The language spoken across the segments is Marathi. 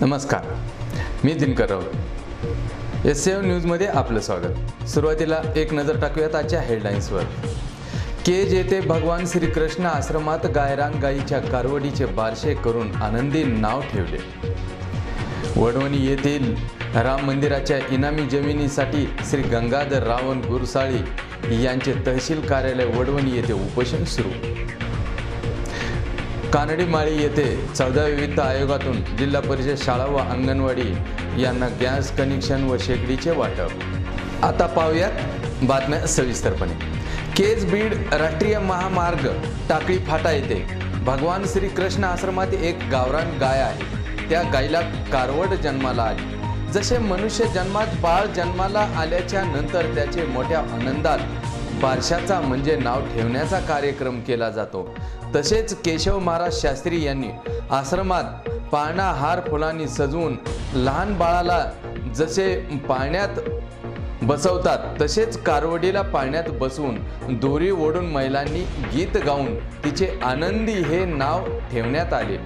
नमस्कार, मी दिनकर राऊत। SCM न्यूजमध्ये आपलं स्वागत। सुरुवातीला एक नजर टाकूयात आजच्या हेडलाईन्सवर। केज येथे भगवान श्रीकृष्ण आश्रमात गायरान गायीच्या कारवडीचे बारशे करून आनंदी नाव ठेवले। वडवणी येथील राम मंदिराच्या इनामी जमिनीसाठी श्री गंगाधर रावण गुरसाळी यांचे तहसील कार्यालय वडवणी येथे उपोषण सुरू। कानडीमाळी येथे 14व्या वित्त आयोगातून जिल्हा परिषद शाळा व अंगणवाडी यांना गॅस कनेक्शन व शेगडीचे वाटप। आता पाहूयात बातम्या सविस्तरपणे। केज बीड राष्ट्रीय महामार्ग टाकळी फाटा येथे भगवान श्रीकृष्ण आश्रमात एक गावरान गाय आहे। त्या गायीला कारवड जन्माला आली। जसे मनुष्य जन्मात बाळ जन्माला आल्याच्या नंतर त्याचे मोठ्या आनंदात बारशाचा म्हणजे नाव ठेवण्याचा कार्यक्रम केला जातो, तसेच केशव महाराज शास्त्री यांनी आश्रमात पाळणा हार फुलांनी सजवून लहान बाळाला जसे पाळण्यात बसवतात तसेच कारवडीला पाळण्यात बसवून दोरी ओढून महिलांनी गीत गाऊन तिचे आनंदी हे नाव ठेवण्यात आले।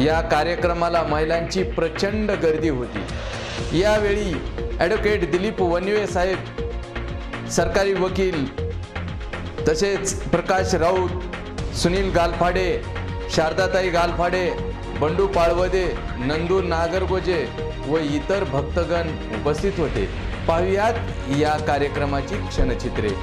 या कार्यक्रमाला महिलांची प्रचंड गर्दी होती। यावेळी ॲडव्होकेट दिलीप वनवे साहेब, सरकारी वकील तसेच प्रकाश राऊत, सुनील गालफाडे, शारदाताई गालफाडे, बंडू पाळवदे, नंदू नागरगोजे व इतर भक्तगण उपस्थित होते। पाहुयात या कार्यक्रमाची क्षणचित्रे।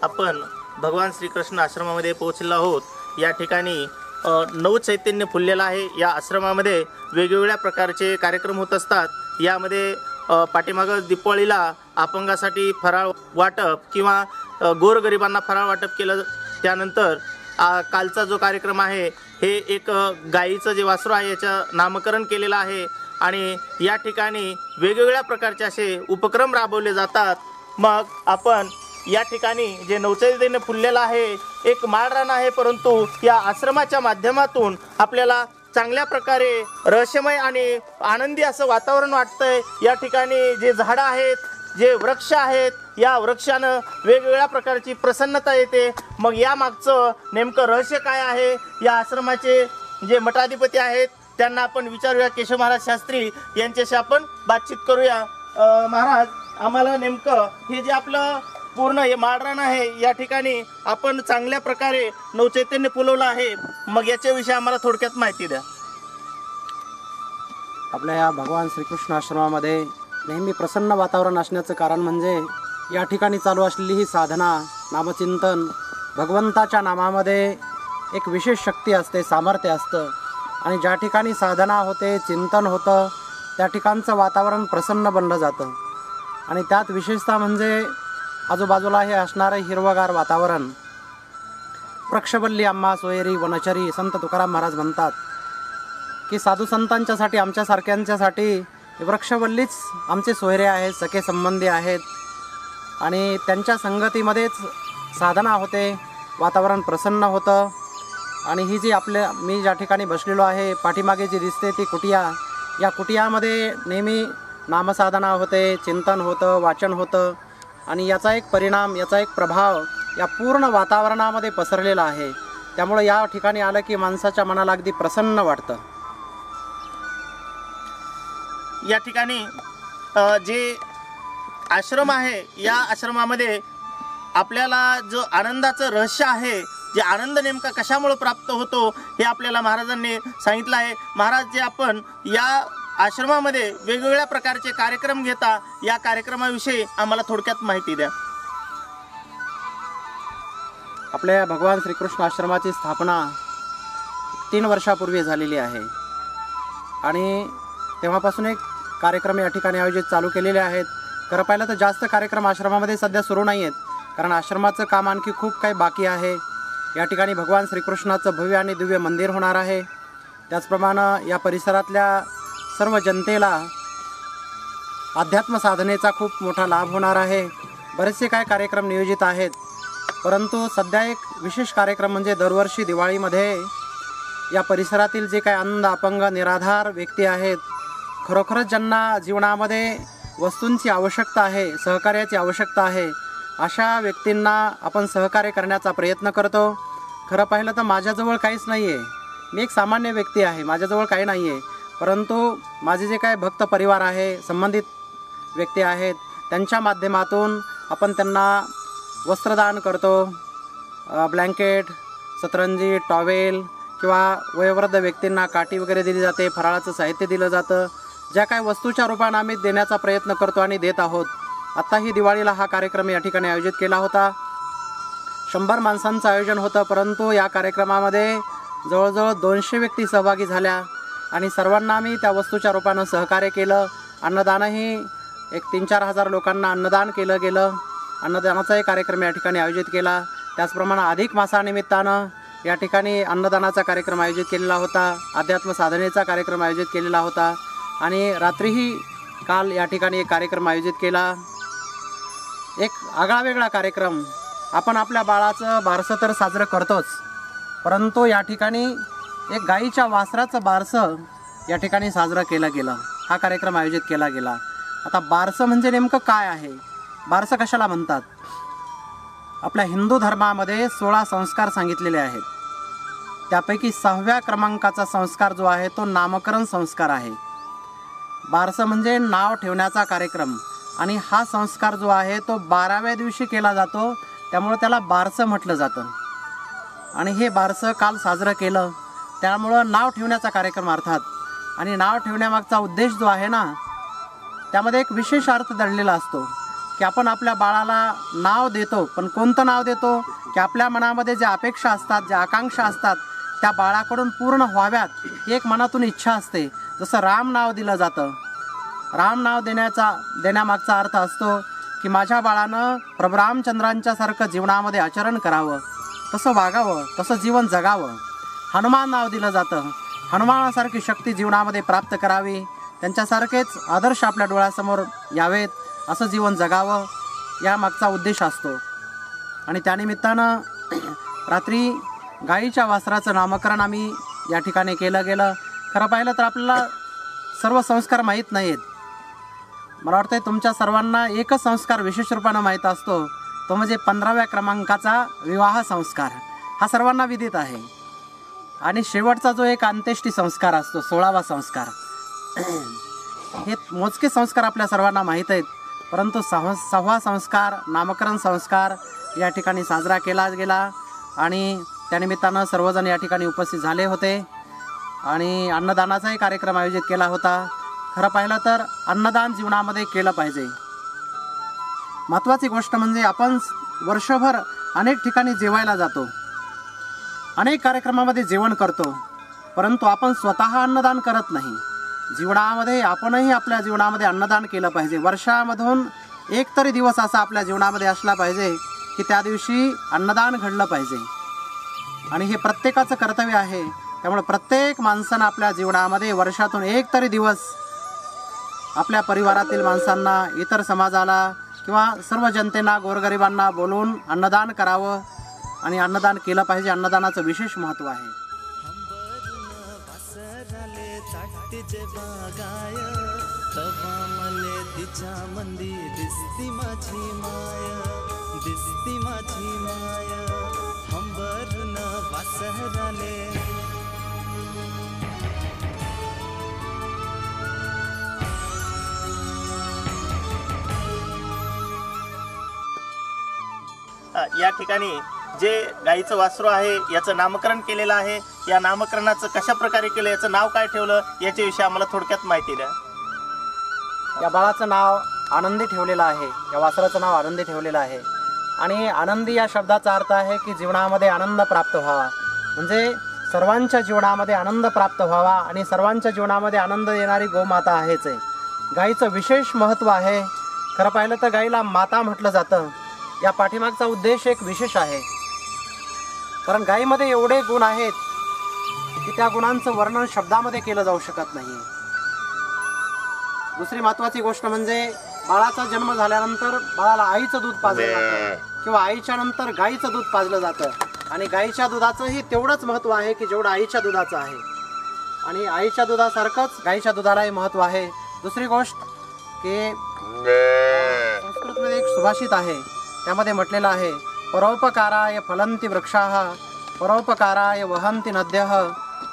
आपण भगवान श्रीकृष्ण आश्रमामध्ये पोहोचलेलो आहोत। या ठिकाणी नव चैतन्य फुललेलं आहे। या आश्रमामध्ये वेगवेगळ्या प्रकारचे कार्यक्रम होत असतात। यामध्ये पाठीमागं दिवाळीला अपंगासाठी फराळ वाटप किंवा गोरगरिबांना फराळ वाटप केलं। त्यानंतर कालचा जो कार्यक्रम आहे हे एक गायीचं जे वासरू आहे याचं नामकरण केलेलं आहे आणि या ठिकाणी वेगवेगळ्या प्रकारचे असे उपक्रम राबवले जातात। मग आपण या ठिकाणी जे नवचैतन्य फुललेलं आहे एक माळरान आहे, परंतु या आश्रमाच्या माध्यमातून आपल्याला चांगल्या प्रकारे रहस्यमय आणि आनंदी असं वातावरण वाटतंय। या ठिकाणी जे झाडं आहेत, जे वृक्ष आहेत, या वृक्षानं वेगवेगळ्या प्रकारची प्रसन्नता येते। मग या मागचं नेमकं रहस्य काय आहे, या आश्रमाचे जे मठाधिपती आहेत त्यांना आपण विचारूया। केशव महाराज शास्त्री यांच्याशी आपण बातचीत करूया। महाराज, आम्हाला नेमकं हे जे आपलं पूर्ण हे माळरान आहे या ठिकाणी आपण चांगल्या प्रकारे नवचैतन्य फुलवलं आहे, मग याच्याविषयी आम्हाला थोडक्यात माहिती द्या। आपल्या या भगवान श्रीकृष्ण आश्रमामध्ये नेहमी प्रसन्न वातावरण असण्याचं कारण म्हणजे या ठिकाणी चालू असलेली ही साधना, नामचिंतन, भगवंताच्या नामामध्ये एक विशेष शक्ती असते, सामर्थ्य असतं आणि ज्या ठिकाणी साधना होते, चिंतन होतं, त्या ठिकाणचं वातावरण प्रसन्न बनलं जातं. आणि त्यात विशेषतः म्हणजे आजूबाजूला हे असणारं हिरवगार वातावरण. वृक्षवल्ली आम्हा सोयरी वनचरी, संत तुकाराम महाराज म्हणतात की साधू संतांच्यासाठी, आमच्यासारख्यांच्यासाठी वृक्षवल्लीच आमचे सोयरे आहेत, सखे संबंधी आहेत. आणि त्यांच्या संगतीमध्येच साधना होते, वातावरण प्रसन्न होतं. आणि ही जी मी ज्या ठिकाणी बसलेलो आहे, पाठीमागे जी दिसते ती कुटिया, या कुटियामध्ये नेहमी नामसाधना होते, चिंतन होतं, वाचन होतं. आणि याचा एक परिणाम, याचा एक प्रभाव या पूर्ण वातावरणामध्ये पसरलेला आहे. त्यामुळे या ठिकाणी आलं की माणसाच्या मनाला अगदी प्रसन्न वाटतं. या ठिकाणी जे आश्रम आहे, या आश्रमामध्ये आपल्याला जो आनंदाचं रहस्य आहे, जे आनंद नेमका कशामुळे प्राप्त होतो हे आपल्याला महाराजांनी सांगितलं आहे. महाराज, जे आपण या आश्रमामध्ये वेगवेगळ्या प्रकारचे कार्यक्रम घेता, या कार्यक्रमाविषयी आम्हाला थोडक्यात माहिती द्या. आपल्या भगवान श्रीकृष्ण आश्रमाची स्थापना 3 वर्षापूर्वी झालेली आहे आणि तेव्हापासून एक कार्यक्रम या ठिकाणी आयोजित चालू केलेले आहेत. खरं पाहिलं तर जास्त कार्यक्रम आश्रमामध्ये सध्या सुरू नाही आहेत, कारण आश्रमाचं काम आणखी खूप काही बाकी आहे. या ठिकाणी भगवान श्रीकृष्णाचं भव्य आणि दिव्य मंदिर होणार आहे. त्याचप्रमाणे या परिसरातल्या सर्व जनतेला अध्यात्म साधनेचा खूप मोठा लाभ होणार आहे. बरेचसे काय कार्यक्रम नियोजित आहेत, परंतु सध्या एक विशेष कार्यक्रम म्हणजे दरवर्षी दिवाळीमध्ये या परिसरातील जे काय अंध, अपंग, निराधार व्यक्ती आहेत, खरोखरच ज्यांना जीवनामध्ये वस्तूंची आवश्यकता आहे, सहकार्याची आवश्यकता आहे, अशा व्यक्तींना आपण सहकार्य करण्याचा प्रयत्न करतो. खरं पाहिलं तर माझ्याजवळ काहीच नाही आहे, मी एक सामान्य व्यक्ती आहे, माझ्याजवळ काही नाही आहे. परंतु माझे जे काय भक्त परिवार आहे, संबंधित व्यक्ती आहेत, त्यांच्या माध्यमातून आपण त्यांना वस्त्रदान करतो. ब्लँकेट, सतरंजी, टॉवेल किंवा वयोवृद्ध व्यक्तींना काठी वगैरे दिली जाते, फराळाचं साहित्य दिलं जातं. ज्या काही वस्तूच्या रूपानं आम्ही देण्याचा प्रयत्न करतो आणि देत आहोत. आत्ताही दिवाळीला हा कार्यक्रम या ठिकाणी आयोजित केला होता. 100 माणसांचं आयोजन होतं, परंतु या कार्यक्रमामध्ये जवळजवळ 200 व्यक्ती सहभागी झाल्या आणि सर्वांना आम्ही त्या वस्तूच्या रूपानं सहकार्य केलं. अन्नदानही एक 3-4 हजार लोकांना अन्नदान केलं गेलं. अन्नदानाचाही कार्यक्रम या ठिकाणी आयोजित केला. त्याचप्रमाणे अधिक मासानिमित्तानं या ठिकाणी अन्नदानाचा कार्यक्रम आयोजित केलेला होता, अध्यात्म साधनेचा कार्यक्रम आयोजित केलेला होता आणि रात्रीही काल या ठिकाणी एक कार्यक्रम आयोजित केला. एक आगळावेगळा कार्यक्रम. आपण आपल्या बाळाचं बारसं तर साजरं करतोच, परंतु या ठिकाणी एक गाईच्या वासराचं बारसं या ठिकाणी साजरं केलं गेलं. हा कार्यक्रम आयोजित केला गेला. आता बारसं म्हणजे नेमकं काय आहे, बारसं कशाला म्हणतात? आपल्या हिंदू धर्मामध्ये 16 संस्कार सांगितलेले आहेत. त्यापैकी 6व्या क्रमांकाचा संस्कार जो आहे तो नामकरण संस्कार आहे. बारसं म्हणजे नाव ठेवण्याचा कार्यक्रम आणि हा संस्कार जो आहे तो 12व्या दिवशी केला जातो, त्यामुळे त्याला बारसं म्हटलं जातं. आणि हे बारसं काल साजरं केलं, त्यामुळं नाव ठेवण्याचा कार्यक्रम अर्थात. आणि नाव ठेवण्यामागचा उद्देश जो आहे ना, त्यामध्ये एक विशेष अर्थ दडलेला असतो की आपण आपल्या बाळाला नाव देतो, पण कोणतं नाव देतो की आपल्या मनामध्ये ज्या अपेक्षा असतात, ज्या आकांक्षा असतात त्या बाळाकडून पूर्ण व्हाव्यात, ही एक मनातून इच्छा असते. जसं राम नाव दिलं जातं, राम नाव देण्यामागचा अर्थ असतो की माझ्या बाळानं प्रभू रामचंद्रांच्यासारखं जीवनामध्ये आचरण करावं, तसं वागावं, तसं जीवन जगावं. हनुमान नाव दिलं जातं, हनुमानासारखी शक्ती जीवनामध्ये प्राप्त करावी, त्यांच्यासारखेच आदर्श आपल्या डोळ्यासमोर यावेत, असं जीवन जगावं, या मागचा उद्देश असतो. आणि त्यानिमित्तानं रात्री गाईच्या वासराचं नामकरण आम्ही या ठिकाणी केलं गेलं. खरं पाहिलं तर आपल्याला सर्व संस्कार माहीत नाहीत. मला वाटतं तुमच्या सर्वांना एकच संस्कार विशेष रूपानं माहीत असतो, तो म्हणजे 15व्या क्रमांकाचा विवाह संस्कार. हा सर्वांना विदित आहे. आणि शेवटचा जो एक अंत्येष्टी संस्कार असतो, 16वा संस्कार, हे मोजके संस्कार आपल्या सर्वांना माहीत आहेत. परंतु 6वा संस्कार, नामकरण संस्कार या ठिकाणी साजरा केला गेला आणि त्यानिमित्तानं सर्वजण या ठिकाणी उपस्थित झाले होते. आणि अन्नदानाचाही कार्यक्रम आयोजित केला होता. खरं पाहिलं तर अन्नदान जीवनामध्ये केलं पाहिजे. महत्त्वाची गोष्ट म्हणजे आपण वर्षभर अनेक ठिकाणी जेवायला जातो, अनेक कार्यक्रमामध्ये जेवण करतो, परंतु आपण स्वतः अन्नदान करत नाही. जीवनामध्ये आपणही आपल्या जीवनामध्ये अन्नदान केलं पाहिजे. वर्षामधून एक तरी दिवस असा आपल्या जीवनामध्ये असला पाहिजे की त्या दिवशी अन्नदान घडलं पाहिजे. आणि हे प्रत्येकाचं कर्तव्य आहे. त्यामुळे प्रत्येक माणसानं आपल्या जीवनामध्ये वर्षातून एक तरी दिवस आपल्या परिवारातील माणसांना, इतर समाजाला किंवा सर्व जनतेना, गोरगरिबांना बोलवून अन्नदान करावं आणि अन्नदान केलं पाहिजे. अन्नदानाचं विशेष महत्त्व आहे. या ठिकाणी जे गाईचं वासरू आहे याचं नामकरण केलेलं आहे. या नामकरणाचं कशा प्रकारे केलं, याचं नाव काय ठेवलं, याच्याविषयी आम्हाला थोडक्यात माहिती द्या. या बाळाचं नाव आनंदी ठेवलेलं आहे. या वासराचं नाव आनंदी ठेवलेलं आहे. आणि आनंदी या शब्दाचा अर्थ आहे की जीवनामध्ये आनंद प्राप्त व्हावा. म्हणजे सर्वांच्या जीवनामध्ये आनंद प्राप्त व्हावा आणि सर्वांच्या जीवनामध्ये आनंद देणारी गोमाता आहेच आहे. गाईचं विशेष महत्त्व आहे. खरं पाहिलं तर गाईला माता म्हटलं जातं. या पाठीमागचा उद्देश एक विशेष आहे, कारण गाईमध्ये एवढे गुण आहेत की त्या गुणांचं वर्णन शब्दामध्ये केलं जाऊ शकत नाही. दुसरी महत्त्वाची गोष्ट म्हणजे बाळाचा जन्म झाल्यानंतर बाळाला आईचं दूध पाजलं जातं किंवा आईच्या नंतर गाईचं दूध पाजलं जातं. आणि गाईच्या दुधाचंही तेवढंच महत्त्व आहे की जेवढं आईच्या दुधाचं आहे. आणि आईच्या दुधासारखंच गाईच्या दुधालाही महत्त्व आहे. दुसरी गोष्ट की संस्कृतमध्ये एक सुभाषित आहे, त्यामध्ये म्हटलेलं आहे, परोपकाराय फलंती वृक्षाः, परोपकाराय वहन्ति नद्यः,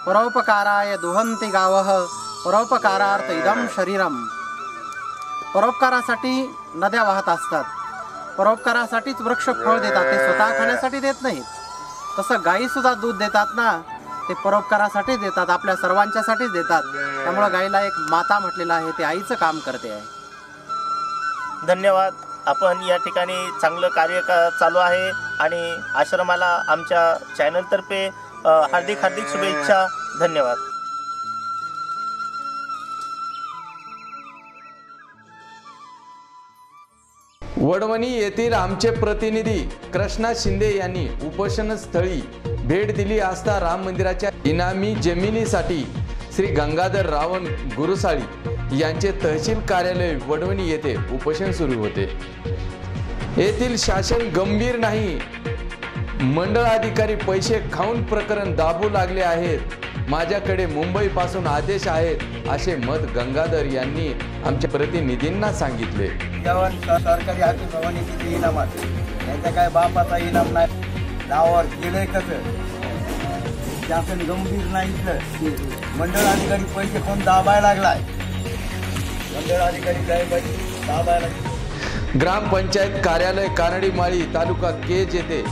परोपकाराय दुहन्ति गावः, परोपकारार्थ इदं शरीरम. परोपकारासाठी नद्या वाहत असतात, परोपकारासाठीच वृक्ष फळ देतात, ते स्वतः खाण्यासाठी देत नाहीत. तसं गाईसुद्धा दूध देतात ना, ते परोपकारासाठीच देतात, आपल्या सर्वांच्यासाठीच देतात. त्यामुळं गाईला एक माता म्हटलेलं आहे, ते आईचं काम करते आहे. धन्यवाद. आपण या ठिकाणी चांगलं कार्य चालू आहे आणि आश्रमाला आमच्या चॅनलतर्फे हार्दिक हार्दिक शुभेच्छा. धन्यवाद. वडवणी येथील आमचे प्रतिनिधी कृष्णा शिंदे यांनी उपोषणस्थळी भेट दिली असता राम मंदिराच्या इनामी जमिनीसाठी श्री गंगाधर रावण गुरुसाळी यांचे तहसील कार्यालय वडवणी येथे उपोषण सुरू होते. येथील शासन गंभीर नाही, मंडळ अधिकारी पैसे खाऊन प्रकरण दाबू लागले आहेत, माझ्याकडे मुंबईपासून आदेश आहेत, असे मत गंगाधर यांनी आमच्या प्रतिनिधींना सांगितले. सरकारी हाती भवानी किती इनामात, याचा काय बापाचा इनाम नाही, नावावर केलंय कसं, शासन गंभीर नाही. मंडळ अधिकारी पैसे कोण दाबायला लागलाय, मंडळ अधिकारी काय पैसे दाबायला. ग्रामपंचायत कार्यालय कानडीमाळी तालुका केज येथे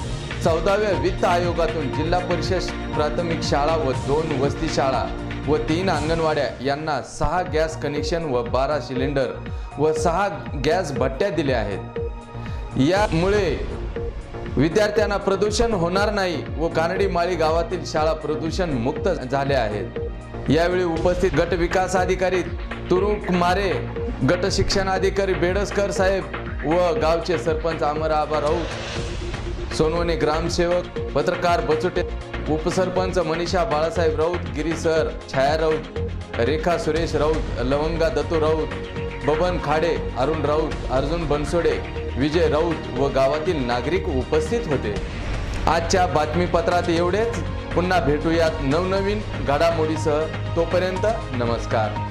14व्या वित्त आयोगातून जिल्हा परिषद प्राथमिक शाळा व 2 वसती शाळा व 3 अंगणवाड्या यांना 6 गॅस कनेक्शन व 12 सिलेंडर व 6 गॅस भट्ट्या दिल्या आहेत. यामुळे विद्यार्थ्यांना प्रदूषण होणार नाही व कानडीमाळी गावातील शाळा प्रदूषण मुक्त झाल्या आहेत. यावेळी उपस्थित गट विकास अधिकारी तुरुक मारे, गट शिक्षण अधिकारी बेडसकर साहेब व गावचे सरपंच अमराबा राऊत, सोनवणे ग्रामसेवक पत्रकार बचुटे, उपसरपंच मनीषा बाळासाहेब राऊत, गिरीसर छाया राऊत, रेखा सुरेश राऊत, लवंगा दत्तू राऊत, बबन खाडे, अरुण राऊत, अर्जुन बनसोडे, विजय राऊत व गावातील नागरिक उपस्थित होते. आजच्या बातमीपत्रात एवढेच. पुन्हा भेटूयात नवनवीन घडामोडीसह. तोपर्यंत नमस्कार.